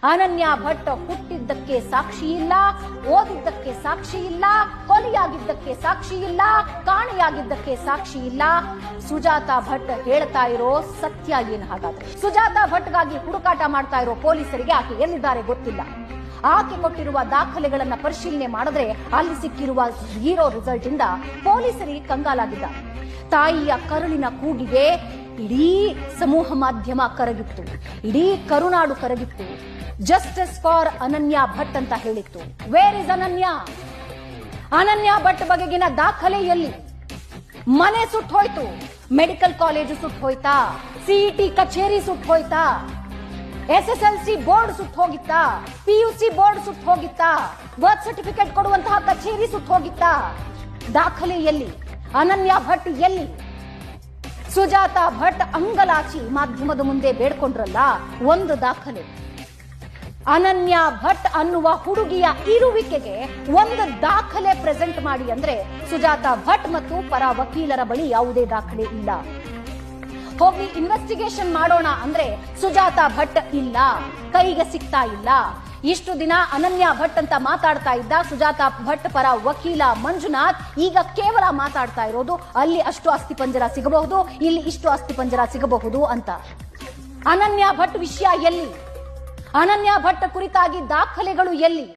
ಅನನ್ಯಾ ಭಟ್ ಹುಟ್ಟಿದ್ದಕ್ಕೆ ಸಾಕ್ಷಿ ಇಲ್ಲ, ಓದಿದ್ದಕ್ಕೆ ಸಾಕ್ಷಿ ಇಲ್ಲ, ಕೊಲೆಯಾಗಿದ್ದಕ್ಕೆ ಸಾಕ್ಷಿ ಇಲ್ಲ, ಕಾಣೆಯಾಗಿದ್ದಕ್ಕೆ ಸಾಕ್ಷಿ ಇಲ್ಲ. ಸುಜಾತಾ ಭಟ್ ಹೇಳ್ತಾ ಇರೋ ಸತ್ಯ ಏನು ಹಾಗಾದ್ರೆ? ಸುಜಾತಾ ಭಟ್ಗಾಗಿ ಹುಡುಕಾಟ ಮಾಡ್ತಾ ಇರೋ ಪೊಲೀಸರಿಗೆ ಆಕೆ ಎಲ್ಲಿದ್ದಾರೆ ಗೊತ್ತಿಲ್ಲ. ಆಕೆ ಕೊಟ್ಟಿರುವ ದಾಖಲೆಗಳನ್ನ ಪರಿಶೀಲನೆ ಮಾಡಿದ್ರೆ ಅಲ್ಲಿ ಸಿಕ್ಕಿರುವ 0 ರಿಸಲ್ಟ್ ಇಂದ ಪೊಲೀಸರಿಗೆ ಕಂಗಾಲಾಗಿದ್ದಾರೆ. ತಾಯಿಯ ಕರುಳಿನ ಕೂಗಿಗೆ ಇಡೀ ಸಮೂಹ ಮಾಧ್ಯಮ ಕರಗಿತ್ತು, ಇಡೀ ಕರುನಾಡು ಕರಗಿತ್ತು. ಜಸ್ಟಿಸ್ ಫಾರ್ ಅನನ್ಯಾ ಭಟ್ ಅಂತ ಹೇಳಿತ್ತು. ವೇರ್ ಇಸ್ ಅನನ್ಯಾ? ಅನನ್ಯಾ ಭಟ್ ಬಗೆಗಿನ ದಾಖಲೆ ಎಲ್ಲಿ? ಮನೆ ಸುಟ್ಟು ಹೋಯ್ತು, ಮೆಡಿಕಲ್ ಕಾಲೇಜು ಸುಟ್ಟು ಹೋಯ್ತಾ, ಸಿಇಟಿ ಕಚೇರಿ ಸುಟ್ಟು ಹೋಯ್ತಾ, SSLC ಬೋರ್ಡ್ ಸುಟ್ಟು ಹೋಗಿತ್ತಾ, PUC ಬೋರ್ಡ್ ಸುಟ್ಟು ಹೋಗಿತ್ತಾ, ಬರ್ತ್ ಸರ್ಟಿಫಿಕೇಟ್ ಕೊಡುವಂತಹ ಕಚೇರಿ ಸುಟ್ಟು ಹೋಗಿತ್ತಾ? ದಾಖಲೆ ಎಲ್ಲಿ? ಅನನ್ಯಾ ಭಟ್ ಎಲ್ಲಿ? ಸುಜಾತಾ ಭಟ್ ಅಂಗಲಾಚಿ ಮಾಧ್ಯಮದ ಮುಂದೆ ಬೇಡ್ಕೊಂಡ್ರಲ್ಲ, ಒಂದು ದಾಖಲೆ. ಅನನ್ಯಾ ಭಟ್ ಅನ್ನುವ ಹುಡುಗಿಯ ಇರುವಿಕೆಗೆ ಒಂದು ದಾಖಲೆ ಪ್ರೆಸೆಂಟ್ ಮಾಡಿ ಅಂದ್ರೆ ಸುಜಾತಾ ಭಟ್ ಮತ್ತು ಪರ ವಕೀಲರ ಬಳಿ ಯಾವುದೇ ದಾಖಲೆ ಇಲ್ಲ. ಹೋಗಿ ಇನ್ವೆಸ್ಟಿಗೇಷನ್ ಮಾಡೋಣ ಅಂದ್ರೆ ಸುಜಾತಾ ಭಟ್ ಇಲ್ಲ, ಕೈಗೆ ಸಿಗ್ತಾ ಇಲ್ಲ. ಇಷ್ಟು ದಿನ ಅನನ್ಯಾ ಭಟ್ ಅಂತ ಮಾತಾಡ್ತಾ ಇದ್ದ ಸುಜಾತಾ ಭಟ್ ಪರ ವಕೀಲ ಮಂಜುನಾಥ್ ಈಗ ಕೇವಲ ಮಾತಾಡ್ತಾ ಇರೋದು ಅಲ್ಲಿ ಅಷ್ಟು ಅಸ್ಥಿಪಂಜರ ಸಿಗಬಹುದು, ಇಲ್ಲಿ ಇಷ್ಟು ಅಸ್ಥಿಪಂಜರ ಸಿಗಬಹುದು ಅಂತ. ಅನನ್ಯಾ ಭಟ್ ವಿಷಯ ಎಲ್ಲಿ? ಅನನ್ಯಾ ಭಟ್ ಕುರಿತಾಗಿ ದಾಖಲೆಗಳು ಎಲ್ಲಿ?